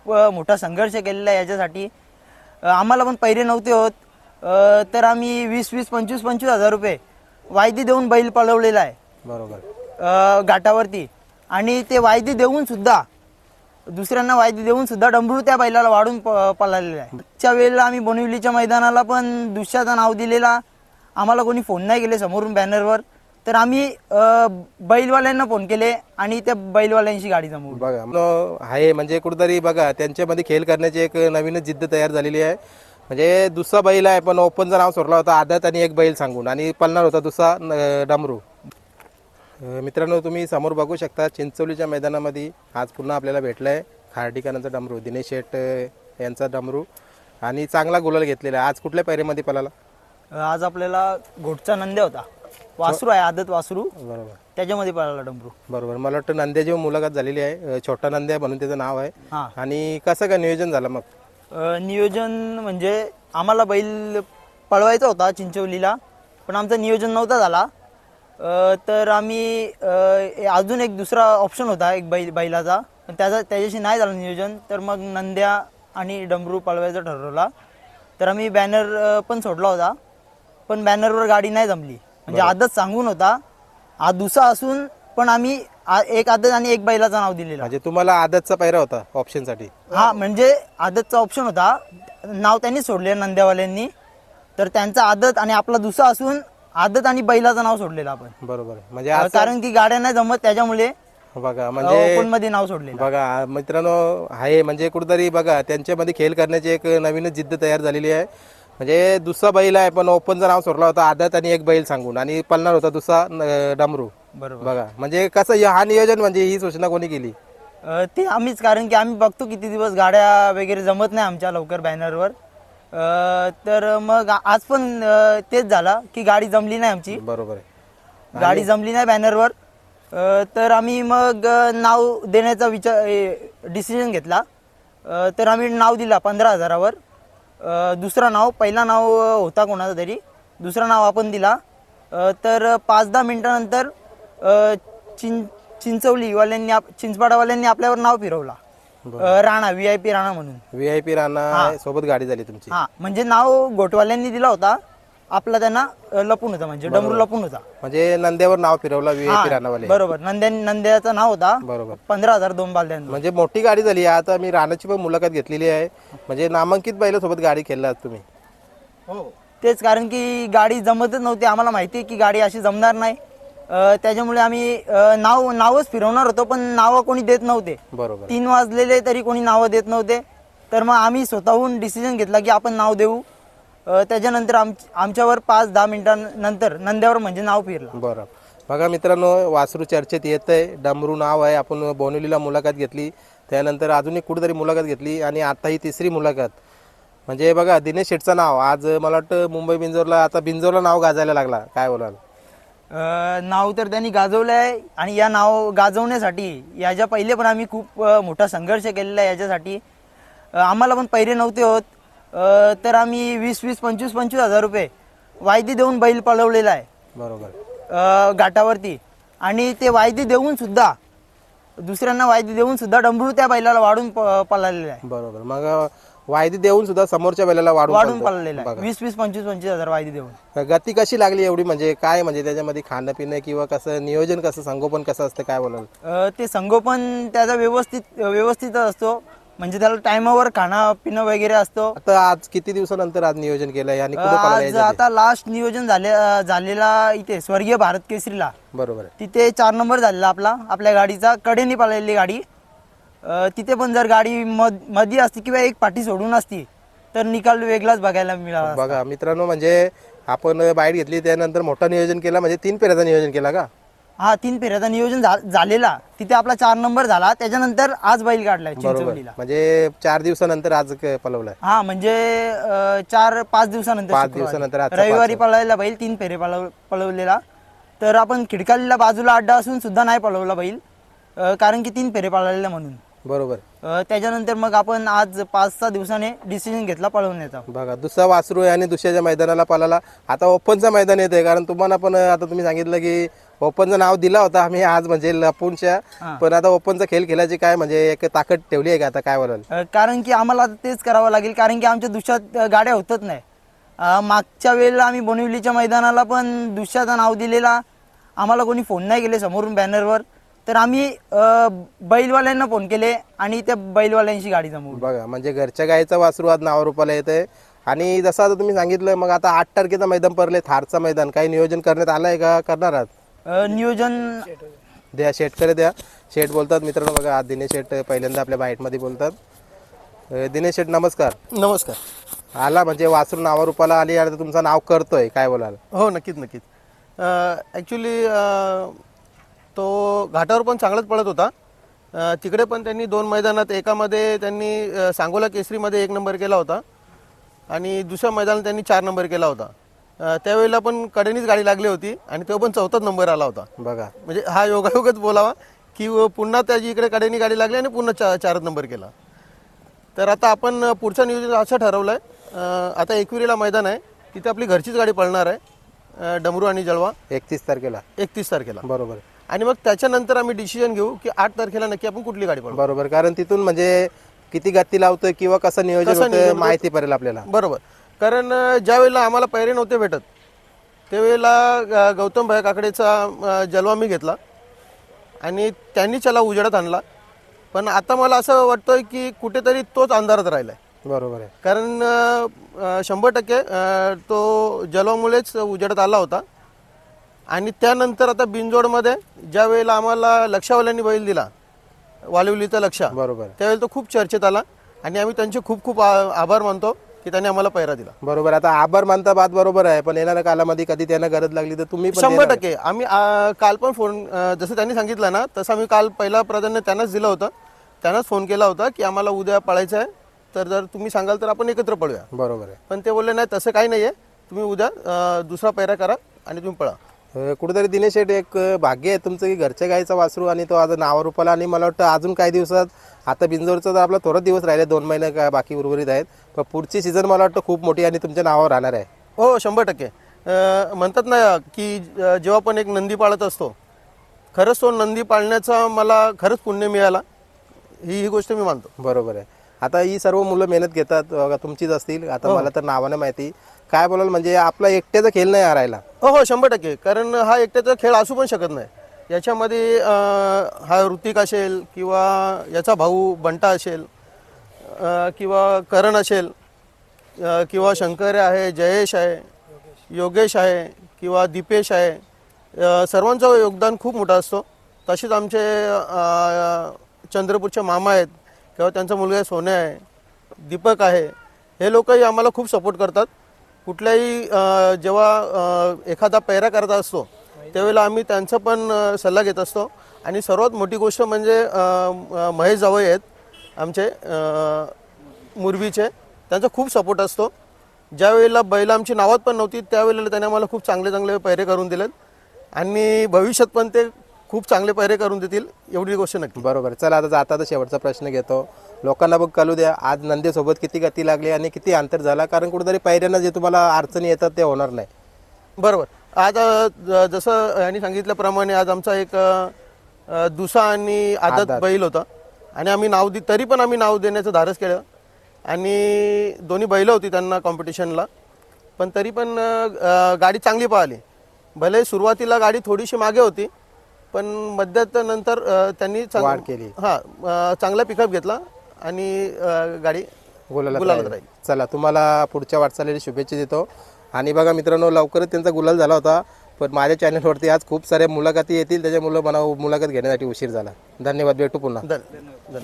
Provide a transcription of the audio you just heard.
मोठा संघर्ष केलेला आहे याच्यासाठी। आम्हाला पण पैरे नव्हते होत, तर आम्ही 20-20, 25-25 हजार रुपये वायदी देऊन बैल पळवलेला आहे बरोबर घाटावरती। आणि ते वायदी देऊन सुद्धा, दुसऱ्यांना वायदी देऊन सुद्धा डमरू त्या बैलाला वाढून पळालेला आहे। त्या वेळेला आम्ही बोनिवलीच्या मैदानाला पण दुसऱ्याचं नाव दिलेला, आम्हाला कोणी फोन नाही केले समोरून बॅनरवर, तर आम्ही बैलवाल्यांना फोन केले आणि त्या बैलवाल्यांशी गाडी जमवली। बघा आहे म्हणजे कुठेतरी बघा त्यांच्यामध्ये खेळ करण्याची एक नवीनच जिद्द तयार झालेली आहे। म्हणजे दुसरा बैल आहे पण ओपनचं नाव सोडला होता आदत आणि एक बैल सांगून, आणि पळणार होता दुसरा डमरू। मित्रांनो तुम्ही समोर बघू शकता चिंचवलीच्या मैदानामध्ये आज पुन्हा आपल्याला भेटलं आहे खार्डीकरांचा डमरू, दिनेश शेठ यांचा डमरू, आणि चांगला गुलाल घेतलेला आहे। आज कुठल्या पैरेमध्ये पळाला? आज आपल्याला घोटचा नंद्या होता, वासरू आहे आदत वासरू, बरोबर त्याच्यामध्ये पळाला डमरू। बरोबर, मला वाटतं नंद्याची मुलाखत झालेली आहे, छोटा नंद्या म्हणून त्याचं नाव आहे। हां, आणि कसं काय नियोजन झालं मग? नियोजन म्हणजे आम्हाला बैल पळवायचा होता चिंचवलीला, पण आमचं नियोजन नव्हता झाला। तर आम्ही अजून एक दुसरा ऑप्शन होता एक बैलाचा, पण त्याच्याशी नाही झालं नियोजन, तर मग नंद्या आणि डमरू पळवायचं ठरवला। तर आम्ही बॅनर पण सोडला होता, पण बॅनरवर गाडी नाही जमली, म्हणजे आदत सांगून होता, आज दुसरा असून पण आम्ही एक आदत आणि एक बैलाचं नाव दिलेलं। म्हणजे तुम्हाला आदतचा पैरा होता ऑप्शनसाठी? हा, म्हणजे आदतचा ऑप्शन होता, नाव त्यांनी सोडले नंद्यावाल्यांनी, तर त्यांचा आदत आणि आपला दुसरा असून आदत आणि बैलाचं नाव सोडलेलं आपण। बरोबर, म्हणजे कारण की गाड्या नाही जमत त्याच्यामुळे बघा म्हणजे ओपन मध्ये नाव सोडले। बघा मित्रांनो आहे म्हणजे कुठेतरी बघा त्यांच्यामध्ये खेळ करण्याची एक नवीनच जिद्द तयार झालेली आहे। म्हणजे दुसरा बैल आहे पण ओपनचं नाव सोडला होता आदत आणि एक बैल सांगून, आणि पळणार होता दुसरा डमरू। बरोबर, बघा म्हणजे कसं हा नियोजन म्हणजे ही सूचना कोणी केली? ते आम्हीच, कारण की आम्ही बघतो किती दिवस गाड्या वगैरे जमत नाही आमच्या लवकर बॅनरवर, तर मग आज पण तेच झालं की गाडी जमली नाही आमची। बरोबर आहे, गाडी जमली नाही बॅनरवर, तर आम्ही मग नाव देण्याचा डिसिजन घेतला। तर आम्ही नाव दिला 15,000वर, दुसरा नाव, पहिला नाव होता कोणाचा तरी, दुसरा नाव आपण दिला। तर 5-10 मिनिटानंतर चिंचवलीवाल्यांनी चिंचपाडावाल्यांनी आपल्यावर नाव फिरवला, राणा VIP राणा म्हणून। VIP राणा सोबत गाडी झाली तुमची? हा, म्हणजे नाव घोटवाल्यांनी दिला होता, आपला त्यांना लपून होता, म्हणजे डमरू लपून होता, म्हणजे नंद्यावर नाव फिरवला VIP राणावाले। बरोबर, नंद्याचं नाव होता। बरोबर, 15,000 2 बालद्यांवर, म्हणजे मोठी गाडी झाली। आता मी राणाची पण मुलाखत घेतलेली आहे, म्हणजे नामांकित बैलासोबत गाडी खेळला तुम्ही? हो, तेच, कारण की गाडी जमतच नव्हती, आम्हाला माहिती आहे की गाडी अशी जमणार नाही, त्याच्यामुळे आम्ही नावच फिरवणार होतो, पण नावं कोणी देत नव्हते। बरोबर, 3 वाजलेले तरी कोणी नावं देत नव्हते, तर मग आम्ही स्वतःहून डिसिजन घेतला की आपण नाव देऊ। त्याच्यानंतर आमच्यावर 5-10 मिनिटांनंतर नंद्यावर म्हणजे नाव फिरलं। बरं, बघा मित्रांनो वासरू चर्चेत येत आहे, डमरू नाव आहे। आपण बोनिवलीला मुलाखत घेतली, त्यानंतर अजून एक कुठेतरी मुलाखत घेतली, आणि आता ही तिसरी मुलाखत। म्हणजे बघा दिनेश शेठचं नाव आज मला वाटतं मुंबई बिंजोरला, आता बिंजोरला नाव गाजायला लागला, काय बोलाल? नाव तर त्यांनी गाजवलं आहे, आणि या नाव गाजवण्यासाठी याच्या पहिले पण आम्ही खूप मोठा संघर्ष केलेला आहे याच्यासाठी। आम्हाला पण पैरे नव्हते होत, तर आम्ही 20-20, 25-25 हजार रुपये वायदी देऊन बैल पळवलेला आहे। बरोबर, घाटावरती, आणि ते वायदी देऊन सुद्धा, दुसऱ्यांना वायदी देऊन सुद्धा डमरू त्या बैलाला वाढून पळालेला आहे। बरोबर, मग वायदी देऊन सुद्धा समोरच्या बैलाला वाढून पळालेला आहे, 20-20, 25-25 हजार वायदी देऊन। गती कशी लागली एवढी, म्हणजे काय, म्हणजे त्याच्यामध्ये खाणं पिणं किंवा कसं नियोजन, कसं संगोपन कसं असतं, काय बोलाल? ते संगोपन त्याचा व्यवस्थित असतो, म्हणजे त्याला टायमावर खाणं पिणं वगैरे असतो। आता आज किती दिवसानंतर आज नियोजन केलंय आणि कुठे पळायला आज यायचं? आता लास्ट नियोजन झालेला इथे स्वर्गीय भारत केसरीला, बरोबर आहे, तिथे 4 नंबर झालेला आपल्या गाडीचा, कडेने पळालेली गाडी। तिथे पण जर गाडी मध्ये असती किंवा एक पाठी सोडून असती तर निकाल वेगळाच बघायला मिळाला। बघा मित्रांनो, म्हणजे आपण बाईट घेतली त्यानंतर मोठा नियोजन केला, म्हणजे 3 फेऱ्याचा नियोजन केला का? हा, 3 फेऱ्याचा नियोजन झालेला, तिथे आपला 4 नंबर झाला, त्याच्यानंतर आज बैल काढलाय चिंचवलीला। म्हणजे 4 दिवसानंतर आज पळवलाय? हा, म्हणजे 4-5 दिवसानंतर, 5 दिवसानंतर रविवारी पळालेला बैल, 3 फेरे पळवलेला। तर आपण खिडकालीला बाजूला अड्डा असून सुद्धा नाही पळवला बैल, कारण की 3 फेरे पळालेला म्हणून। बरोबर. त्याच्यानंतर मग आपण आज 5-6 दिवसाने डिसिजन घेतला पळवण्याचा. बघा दुसरा वासरू आहे आणि दुसऱ्याच्या मैदानाला पळाला. आता ओपनचं मैदान येते, कारण तुम्हाला पण आता तुम्ही सांगितलं की ओपनचं नाव दिला होता आम्ही आज म्हणजे लपूनच्या, पण आता ओपनचा खेळ खेळायची काय म्हणजे एक ताकद ठेवली आहे का आता, काय बोलाल? कारण की आम्हाला आता तेच करावं लागेल, कारण की आमच्या दुसऱ्यात गाड्या होतच नाही. मागच्या वेळेला आम्ही बोनिवलीच्या मैदानाला पण दुसऱ्याचं नाव दिलेला, आम्हाला कोणी फोन नाही केले समोरून बॅनरवर, तर आम्ही बैलवाल्यांना फोन केले आणि त्या बैलवाल्यांशी गाडी जमवली. बघा म्हणजे घरच्या गायचा वासरू आज नावा रूपाला येते. आणि जसं आता तुम्ही सांगितलं, मग आता 8 तारखेचं मैदान पडले, थारचं मैदान, काही नियोजन करण्यात आलंय का, करणार आहात? नियोजन द्या शेटकडे द्या. शेट बोलतात मित्रांनो. बघा आज दिनेश शेट पहिल्यांदा आपल्या बाईटमध्ये बोलतात. दिनेश शेट नमस्कार. नमस्कार. आला म्हणजे वासरू नावा रूपाला आली आणि तुमचं नाव करतोय, काय बोलाल? हो नक्कीच नक्कीच. ॲक्च्युली तो घाटावर पण चांगलाच पळत होता. तिकडे पण त्यांनी 2 मैदानात, एकामध्ये त्यांनी सांगोला केसरीमध्ये 1 नंबर केला होता आणि दुसऱ्या मैदानात त्यांनी 4 नंबर केला होता. त्यावेळेला पण कडेनीच गाडी लागली होती आणि तो पण 4थाच नंबर आला होता. बघा म्हणजे हा योगायोगच बोलावा की पुन्हा त्याची इकडे कडेनी गाडी लागली आणि पुन्हा 4 नंबर केला. तर आता आपण पुढचं नियोजन असं ठरवलं आहे, आता एकविरीला मैदान आहे, तिथे आपली घरचीच गाडी पळणार आहे, डमरू आणि जळवा, 31 तारखेला. 31 तारखेला. बरोबर. आणि मग त्याच्यानंतर आम्ही डिसिजन घेऊ की 8 तारखेला नक्की आपण कुठली गाडी पळवू. बरोबर, कारण तिथून म्हणजे किती गती लावतोय किंवा कसं नियोजन होतं माहिती पडेल आपल्याला. बरोबर. कारण ज्या वेळेला आम्हाला पैरे नव्हते भेटत त्यावेळेला गौतम भाई काकडेचा जलवा मी घेतला आणि त्यांनी त्याला उजेडात आणला. पण आता मला असं वाटतंय की कुठेतरी तोच अंधारात राहिला आहे. बरोबर आहे. कारण 100% तो जलवामुळेच उजेडात आला होता. आणि त्यानंतर आता बिनजोडमध्ये ज्या वेळेला आम्हाला लक्षावाल्यांनी बैल दिला, वालिवलीचा लक्षा, बरोबर. त्यावेळेला तो खूप चर्चेत आला आणि आम्ही त्यांचे खूप खूप आभार मानतो की त्यांनी आम्हाला पैरा दिला. बरोबर. आता आभार मानता बात बरोबर आहे, पण येणाऱ्या कालामध्ये कधी त्यांना गरज लागली तर तुम्ही पण 100%. आम्ही काल पण फोन, जसं त्यांनी सांगितलं ना तसं आम्ही काल पहिला प्राधान्य त्यांनाच दिलं होतं. त्यांनाच फोन केला होता की आम्हाला उद्या पळायचं आहे, तर जर तुम्ही सांगाल तर आपण एकत्र पळूया. बरोबर आहे. पण ते बोलले नाही तसं काही नाही आहे, तुम्ही उद्या दुसरा पैरा करा आणि तुम्ही पळा. कुठेतरी दिनेश शेट एक भाग्य आहे तुमचं की घरच्या गायचा वासरू आणि तो आज नावा रूपाला. आणि मला वाटतं अजून काही दिवसात, आता बिंजोरचा तर आपला थोडा दिवस राहिले, 2 महिने काय बाकी उर्वरित आहेत, पण पुढची सीझन मला वाटतं खूप मोठी आणि तुमच्या नावावर राहणार आहे. हो 100%. म्हणतात ना की जेव्हा पण एक नंदी पाळत असतो, खरंच तो नंदी पाळण्याचा मला खरंच पुण्य मिळाला, ही गोष्ट मी मानतो. बरोबर आहे. आता ही सर्व मुलं मेहनत घेतात, बघा तुमचीच असतील, आता मला तर नावाने माहिती, काय बोलाल म्हणजे आपला एकट्याचा खेळ नाही हरायला. हो 100%. कारण हा एकट्याचा खेळ असू पण शकत नाही. याच्यामध्ये हा ऋतिक असेल किंवा याचा भाऊ बंटा असेल किंवा करण असेल किंवा शंकर आहे, जयेश आहे, योगेश आहे किंवा दीपेश आहे, सर्वांचं योगदान खूप मोठं असतो. तसेच आमचे चंद्रपूरचे मामा आहेत किंवा त्यांचा मुलगा सोन्या आहे, दीपक आहे, हे लोकही आम्हाला खूप सपोर्ट करतात. कुठल्याही जेव्हा एखादा पैरा करत असतो त्यावेळेला आम्ही त्यांचा पण सल्ला घेत असतो. आणि सर्वात मोठी गोष्ट म्हणजे महेश जावई आहेत आमचे मुरबीचे, त्यांचा खूप सपोर्ट असतो. ज्या वेळेला बैल आमची नावात पण नव्हती त्यावेळेला त्याने आम्हाला खूप चांगले चांगले पैरे करून दिलेत आणि भविष्यात पण ते खूप चांगले पैरे करून देतील, एवढी गोष्ट नक्की. बरोबर. चला आता जाता तर शेवटचा प्रश्न घेतो. लोकांना बघ कळू द्या आज नंदीसोबत किती गती लागली आणि किती अंतर झाला, कारण कुठेतरी पैऱ्यांना जे तुम्हाला अडचणी येतात ते होणार नाही. बरोबर. आज जसं यांनी सांगितल्याप्रमाणे आज आमचा एक दुसा आणि आदत बैल होता आणि आम्ही तरी पण आम्ही नाव देण्याचं धाडस केलं आणि दोन्ही बैलं होती त्यांना कॉम्पिटिशनला, पण तरी पण गाडी चांगली पळाली. भले सुरुवातीला गाडी थोडीशी मागे होती, पण मध्यानंतर त्यांनी वाढ केली. चांगला पिकअप घेतला आणि गाडी गुलालात राहिली. चला तुम्हाला पुढच्या वाटचालीला शुभेच्छा देतो. आणि बघा मित्रांनो, लवकरच त्यांचा गुलाल झाला होता, पण माझ्या चॅनलवरती आज खूप साऱ्या मुलाखती येतील, त्याच्यामुळे मला मुलाखत घेण्यासाठी उशीर झाला. धन्यवाद. भेटू पुन्हा. धन्यवाद.